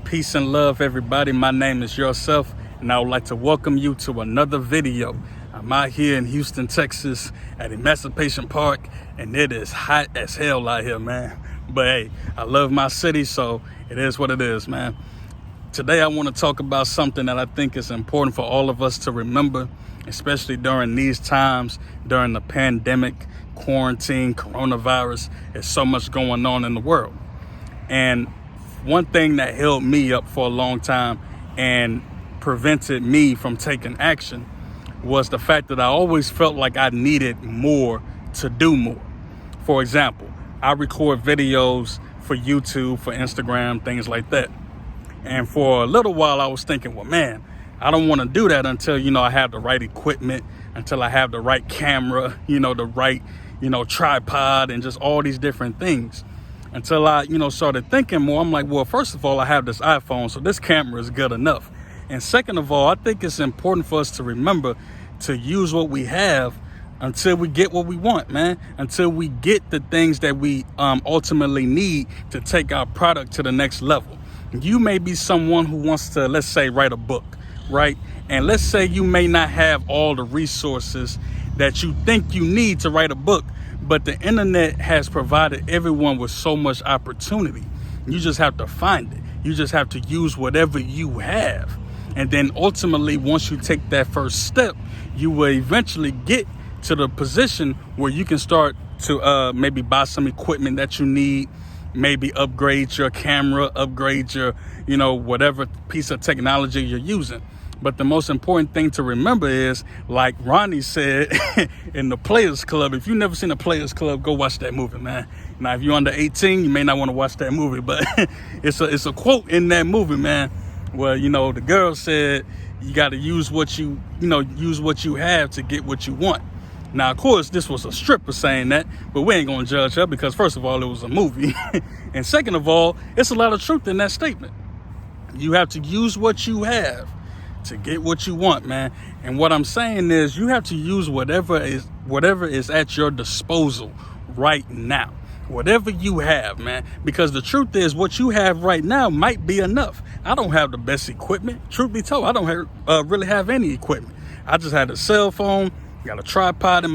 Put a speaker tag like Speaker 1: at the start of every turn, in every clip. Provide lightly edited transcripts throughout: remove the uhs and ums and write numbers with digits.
Speaker 1: Peace and love, everybody. My name is Yourself, and I would like to welcome you to another video. I'm out here in Houston, Texas at Emancipation Park, and it is hot as hell out here, man. But hey, I love my city, so it is what it is, man. Today, I want to talk about something that I think is important for all of us to remember, especially during these times, during the pandemic, quarantine, coronavirus. There's so much going on in the world. And one thing that held me up for a long time and prevented me from taking action was the fact that I always felt like I needed more to do more. For example, I record videos for YouTube, for Instagram, things like that. And for a little while, I was thinking, well, man, I don't want to do that until, I have the right equipment, until I have the right camera, the right, tripod and just all these different things. Until I, started thinking more, I'm like, well, first of all, I have this iPhone, so this camera is good enough. And second of all, I think it's important for us to remember to use what we have until we get what we want, man. Until we get the things that we ultimately need to take our product to the next level. You may be someone who wants to, let's say, write a book, right? And let's say you may not have all the resources that you think you need to write a book, but the internet has provided everyone with so much opportunity. You just have to find it. You just have to use whatever you have. And then ultimately, once you take that first step, you will eventually get to the position where you can start to maybe buy some equipment that you need, maybe upgrade your camera, upgrade your, whatever piece of technology you're using. But the most important thing to remember is, like Ronnie said in The Players Club, if you've never seen The Players Club, go watch that movie, man. Now, if you're under 18, you may not want to watch that movie, but it's a quote in that movie, man, where, the girl said, you got to use what you have to get what you want. Now, of course, this was a stripper saying that, but we ain't going to judge her because, first of all, it was a movie. And second of all, it's a lot of truth in that statement. You have to use what you have to get what you want, man. And what I'm saying is you have to use whatever is at your disposal right now. Whatever you have, man. Because the truth is what you have right now might be enough. I don't have the best equipment. Truth be told, I don't really have any equipment. I just had a cell phone, got a tripod in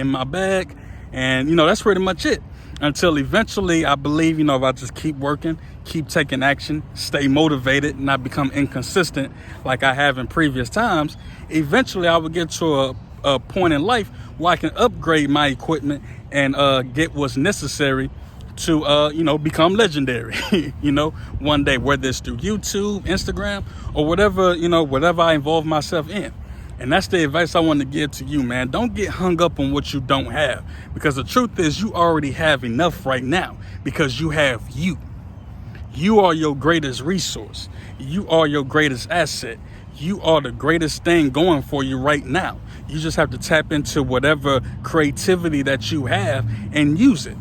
Speaker 1: my bag, and that's pretty much it. Until eventually, I believe, if I just keep working, keep taking action, stay motivated, not become inconsistent like I have in previous times, eventually I will get to a point in life where I can upgrade my equipment and get what's necessary to, become legendary, one day, whether it's through YouTube, Instagram, or whatever I involve myself in. And that's the advice I want to give to you, man. Don't get hung up on what you don't have, because the truth is you already have enough right now because you have you. You are your greatest resource. You are your greatest asset. You are the greatest thing going for you right now. You just have to tap into whatever creativity that you have and use it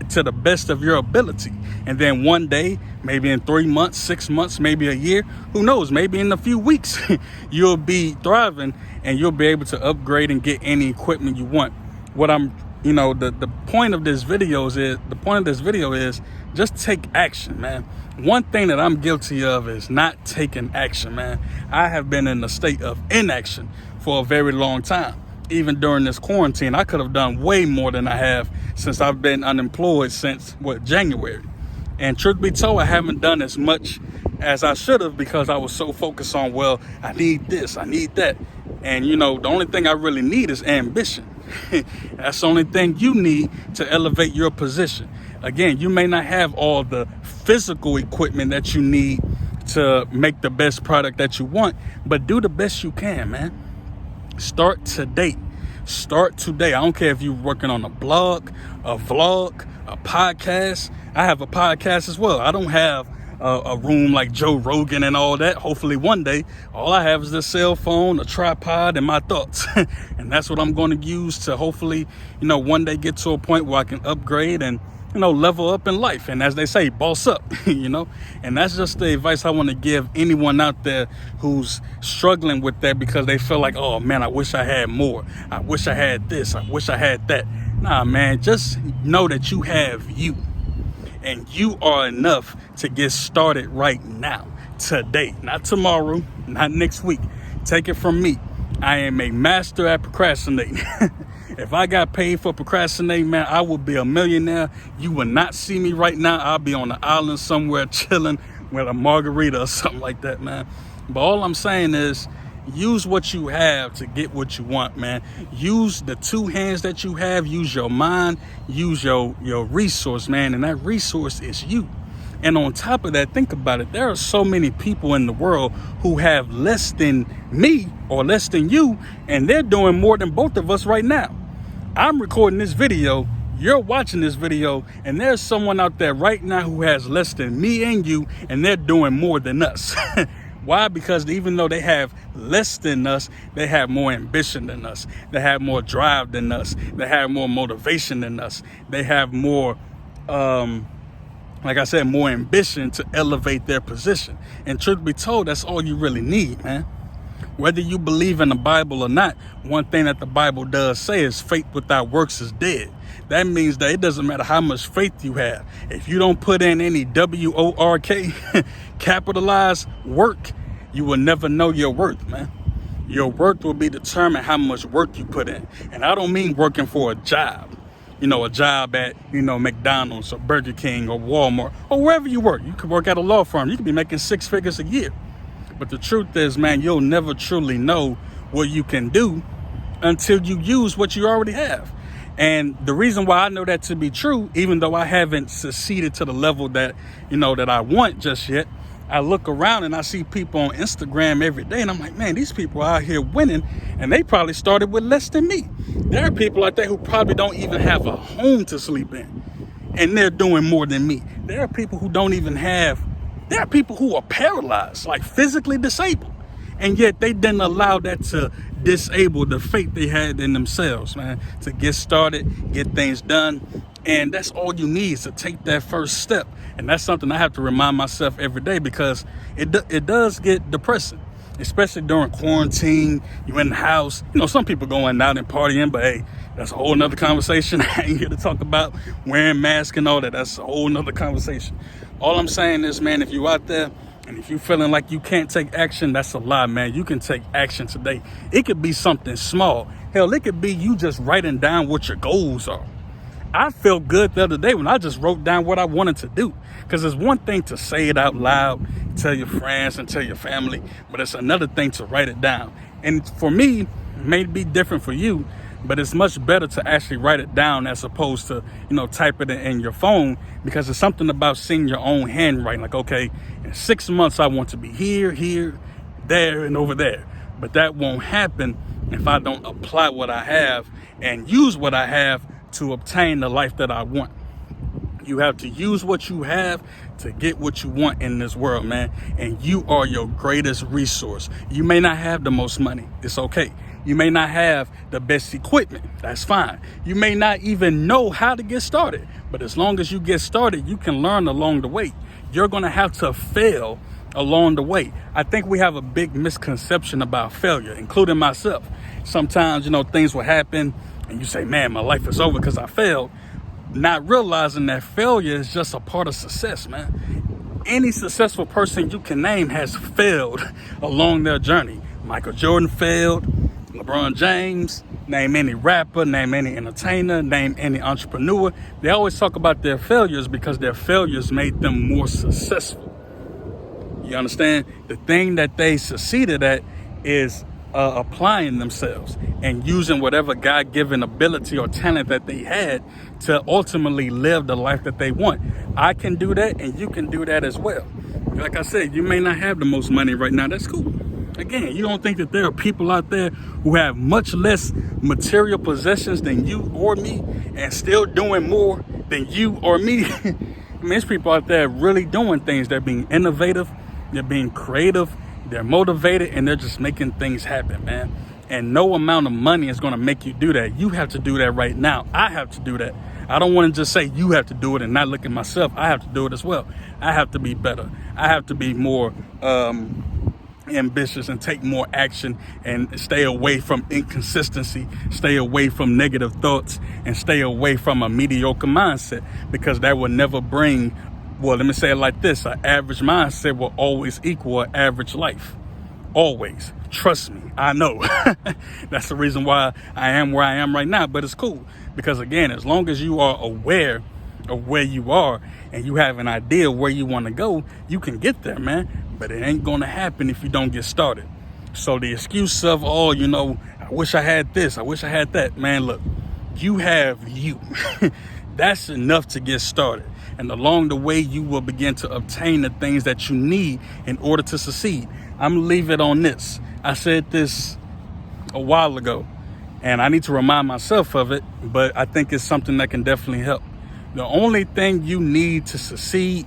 Speaker 1: to the best of your ability. And then one day, maybe in 3 months, 6 months, maybe a year, who knows, maybe in a few weeks, you'll be thriving and you'll be able to upgrade and get any equipment you want. What I'm, the point of this video is just take action, man. One thing that I'm guilty of is not taking action, man. I have been in a state of inaction for a very long time. Even during this quarantine, I could have done way more than I have since I've been unemployed since, January. And truth be told, I haven't done as much as I should have because I was so focused on, I need this, I need that. And, the only thing I really need is ambition. That's the only thing you need to elevate your position. Again, you may not have all the physical equipment that you need to make the best product that you want, but do the best you can, man. Start today. Start today. I don't care if you're working on a blog, a vlog, a podcast. I have a podcast as well. I don't have a room like Joe Rogan and all that. Hopefully one day, all I have is this cell phone, a tripod, and my thoughts. And that's what I'm going to use to hopefully, one day get to a point where I can upgrade and, level up in life. And as they say, boss up, and that's just the advice I want to give anyone out there who's struggling with that because they feel like, oh man, I wish I had more. I wish I had this. I wish I had that. Nah, man, just know that you have you. And you are enough to get started right now, today, not tomorrow, not next week. Take it from me. I am a master at procrastinating. If I got paid for procrastinating, man, I would be a millionaire. You will not see me right now. I'll be on the island somewhere chilling with a margarita or something like that, man. But all I'm saying is, use what you have to get what you want, man. Use the two hands that you have. Use your mind. Use your resource, man. And that resource is you. And on top of that, think about it. There are so many people in the world who have less than me or less than you, and they're doing more than both of us right now. I'm recording this video, you're watching this video, and there's someone out there right now who has less than me and you, and they're doing more than us. Why? Because even though they have less than us, they have more ambition than us. They have more drive than us. They have more motivation than us. They have more, like I said, more ambition to elevate their position. And truth be told, that's all you really need, man. Whether you believe in the Bible or not, one thing that the Bible does say is faith without works is dead. That means that it doesn't matter how much faith you have. If you don't put in any W-O-R-K, capitalized work, you will never know your worth, man. Your worth will be determined how much work you put in. And I don't mean working for a job. You know, a job at, McDonald's or Burger King or Walmart or wherever you work. You could work at a law firm. You could be making 6 figures a year. But the truth is, man, you'll never truly know what you can do until you use what you already have. And the reason why I know that to be true, even though I haven't succeeded to the level that, that I want just yet, I look around and I see people on Instagram every day and I'm like, man, these people are out here winning and they probably started with less than me. There are people out there who probably don't even have a home to sleep in and they're doing more than me. There are people who there are people who are paralyzed, like physically disabled. And yet they didn't allow that to disable the faith they had in themselves, man, to get started, get things done. And that's all you need is to take that first step. And that's something I have to remind myself every day because it does get depressing, especially during quarantine. You're in the house. Some people going out and partying, but hey, that's a whole nother conversation. I ain't here to talk about wearing masks and all that. That's a whole nother conversation. All I'm saying is, man, if you out there and if you feeling like you can't take action, that's a lie, man. You can take action today. It could be something small. Hell, it could be you just writing down what your goals are. I felt good the other day when I just wrote down what I wanted to do. Because it's one thing to say it out loud, tell your friends and tell your family, but it's another thing to write it down. And for me, it may be different for you, but it's much better to actually write it down as opposed to, type it in your phone, because it's something about seeing your own handwriting. Like, okay, in 6 months, I want to be here, there, and over there. But that won't happen if I don't apply what I have and use what I have to obtain the life that I want. You have to use what you have to get what you want in this world, man. And you are your greatest resource. You may not have the most money. It's okay. You may not have the best equipment. That's fine. You may not even know how to get started. But as long as you get started, you can learn along the way. You're going to have to fail along the way. I think we have a big misconception about failure, including myself. Sometimes, things will happen and you say, man, my life is over because I failed. Not realizing that failure is just a part of success, man. Any successful person you can name has failed along their journey. Michael Jordan failed. LeBron James, name any rapper, name any entertainer, name any entrepreneur. They always talk about their failures because their failures made them more successful. You understand? The thing that they succeeded at is applying themselves and using whatever God-given ability or talent that they had to ultimately live the life that they want. I can do that and you can do that as well. Like I said, you may not have the most money right now. That's cool. Again, you don't think that there are people out there who have much less material possessions than you or me and still doing more than you or me? I mean, there's people out there really doing things. They're being innovative. They're being creative. They're motivated and they're just making things happen, man. And no amount of money is going to make you do that. You have to do that right now. I have to do that. I don't want to just say you have to do it and not look at myself. I have to do it as well. I have to be better. I have to be more ambitious and take more action and stay away from inconsistency, stay away from negative thoughts, and stay away from a mediocre mindset, because that will never bring, well, let me say it like this: an average mindset will always equal an average life. Always. Trust me, I know. That's the reason why I am where I am right now. But it's cool, because again, as long as you are aware of where you are and you have an idea where you want to go, you can get there, man. But it ain't going to happen if you don't get started. So the excuse of, oh, I wish I had this, I wish I had that, man, look, you have you. That's enough to get started. And along the way, you will begin to obtain the things that you need in order to succeed. I'm gonna leave it on this. I said this a while ago, and I need to remind myself of it, but I think it's something that can definitely help. The only thing you need to succeed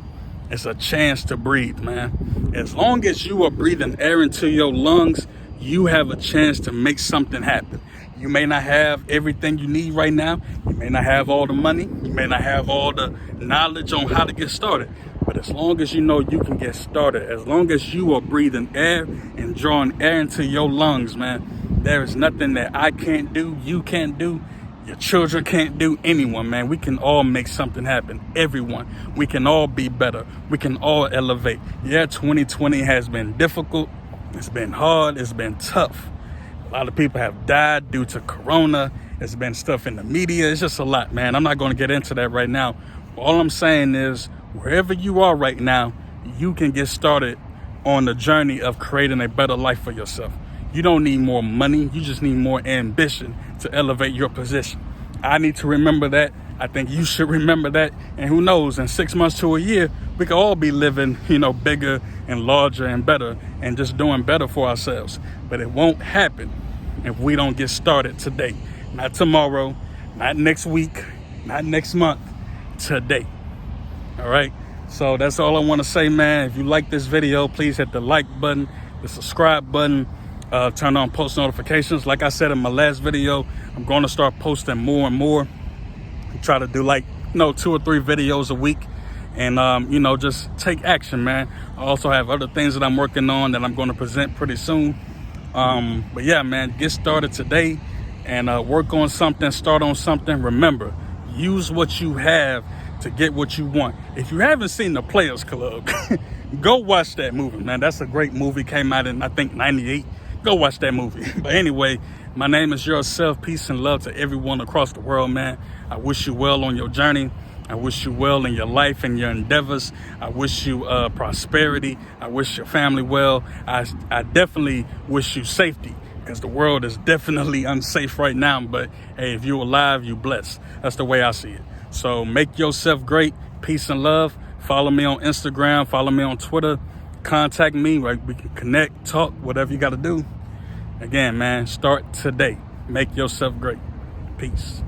Speaker 1: is a chance to breathe, man. As long as you are breathing air into your lungs, you have a chance to make something happen. You may not have everything you need right now. You may not have all the money. You may not have all the knowledge on how to get started. But as long as you know you can get started, as long as you are breathing air and drawing air into your lungs, man, there is nothing that I can't do, you can't do, your children can't do, anyone, man. We can all make something happen. Everyone. We can all be better. We can all elevate. Yeah, 2020 has been difficult. It's been hard. It's been tough. A lot of people have died due to corona. There's been stuff in the media. It's just a lot, man. I'm not going to get into that right now. All I'm saying is, wherever you are right now, you can get started on the journey of creating a better life for yourself. You don't need more money. You just need more ambition to elevate your position. I need to remember that. I think you should remember that. And who knows, in 6 months to a year, we could all be living, bigger and larger and better and just doing better for ourselves. But it won't happen if we don't get started today. Not tomorrow, not next week, not next month, today. All right. So that's all I want to say, man. If you like this video, please hit the like button, the subscribe button, turn on post notifications. Like I said in my last video, I'm going to start posting more and more. Try to do 2 or 3 videos a week, and just take action, man. I also have other things that I'm working on that I'm going to present pretty soon. But yeah, man, get started today and work on something, start on something. Remember, use what you have to get what you want. If you haven't seen The Players Club, go watch that movie, man. That's a great movie. Came out in, I think, 98. Go watch that movie. But anyway, my name is Yourself. Peace and love to everyone across the world, man. I wish you well on your journey. I wish you well in your life and your endeavors. I wish you prosperity. I wish your family well. I definitely wish you safety, because the world is definitely unsafe right now. But hey, if you're alive, you blessed. That's the way I see it. So make yourself great. Peace and love. Follow me on Instagram. Follow me on Twitter. Contact me. Right? We can connect, talk, whatever you got to do. Again, man, start today. Make yourself great. Peace.